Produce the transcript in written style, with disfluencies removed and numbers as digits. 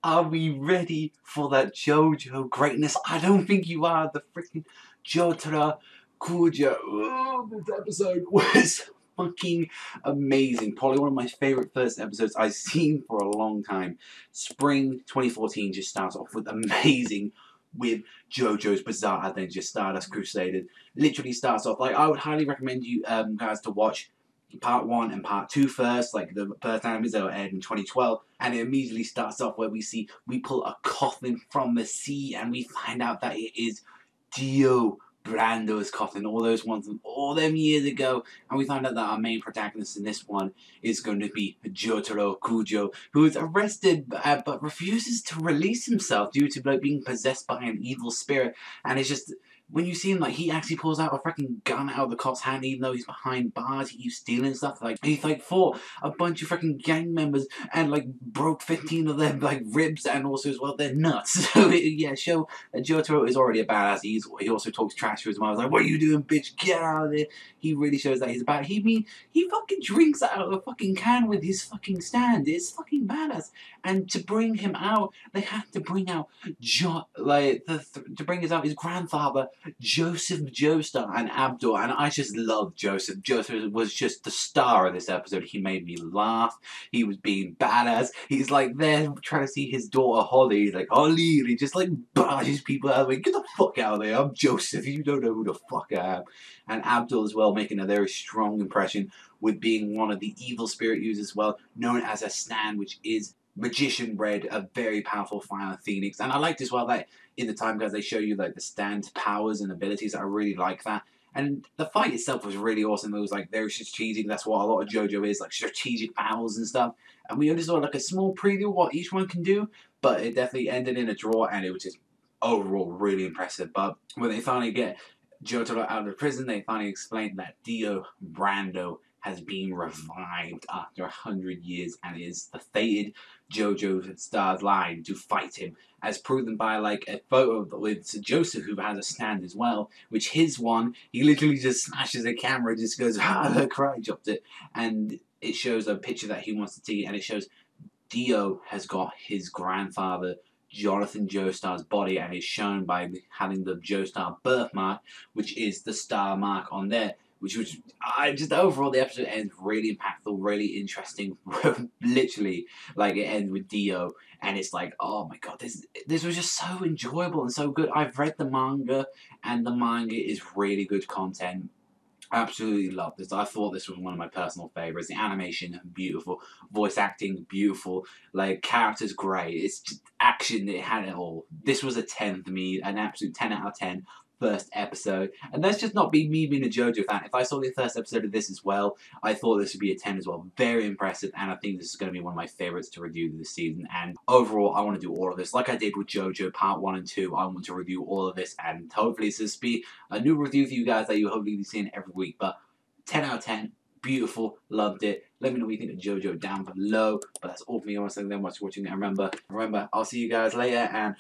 Are we ready for that JoJo greatness? I don't think you are. The freaking Jotaro, Kujo. Oh, this episode was fucking amazing. Probably one of my favourite first episodes I've seen for a long time. Spring 2014 just starts off with amazing with JoJo's Bizarre Adventure, Stardust Crusaders. Literally starts off, like, I would highly recommend you guys to watch part 1 and part 2 first, like the first episode aired in 2012, and it immediately starts off where we pull a coffin from the sea and we find out that it is Dio Brando's coffin, all those ones from all them years ago, and we find out that our main protagonist in this one is going to be Jotaro Kujo, who is arrested but refuses to release himself due to like being possessed by an evil spirit. And it's just, when you see him, like, he actually pulls out a freaking gun out of the cop's hand, even though he's behind bars, he keeps stealing stuff. Like, he's like fought a bunch of freaking gang members and like broke 15 of their like ribs and also as well their nuts. So yeah, show that Jotaro is already a badass. He also talks trash to his mom. Like, what are you doing, bitch? Get out of there. He really shows that he's a badass. He fucking drinks out of a fucking can with his fucking stand. It's fucking badass. And to bring him out, they had to bring out to bring us out his grandfather, Joseph Joestar, and Abdul, and I just love Joseph. Joseph was just the star of this episode. He made me laugh. He was being badass. He's like there trying to see his daughter Holly. He's like, Holly, and he just like barges people out of the way. Get the fuck out of there. I'm Joseph. You don't know who the fuck I am. And Abdul as well, making a very strong impression with being one of the evil spirit users as well, known as a stand, which is Magician Red, a very powerful Final Phoenix. And I liked as well that in the time guys they show you like the stand's powers and abilities. I really like that. And the fight itself was really awesome. It was like very strategic. That's what a lot of JoJo is, like strategic battles and stuff. And we only saw like a small preview of what each one can do, but it definitely ended in a draw, and it was just overall really impressive. But when they finally get Jotaro out of prison, they finally explain that Dio Brando has been revived after 100 years and is the fated JoJo star's line to fight him, as proven by like a photo with Joseph, who has a stand as well, which his one, he literally just smashes the camera, just goes, ah, cry, dropped it, and it shows a picture that he wants to see, and it shows Dio has got his grandfather Jonathan Joestar's body, and it's shown by having the Joestar birthmark, which is the star mark on there. Which was, just overall, the episode ends really impactful, really interesting. Literally, like, it ends with Dio, and it's like, oh my god, this was just so enjoyable and so good. I've read the manga, and the manga is really good content. I absolutely love this. I thought this was one of my personal favourites. The animation, beautiful. Voice acting, beautiful. Like, characters, great. It's just action, it had it all. This was a 10 for me, an absolute 10 out of 10. First episode, and that's just not me being a JoJo fan. If I saw the first episode of this as well, I thought this would be a 10 as well. Very impressive, and I think this is going to be one of my favourites to review this season. And overall, I want to do all of this like I did with JoJo part 1 and 2. I want to review all of this, and hopefully this will be a new review for you guys that you'll hopefully be seeing every week. But 10 out of 10, beautiful, loved it. Let me know what you think of JoJo down below. But that's all for me. I want to thank you very much for watching, and remember, I'll see you guys later. And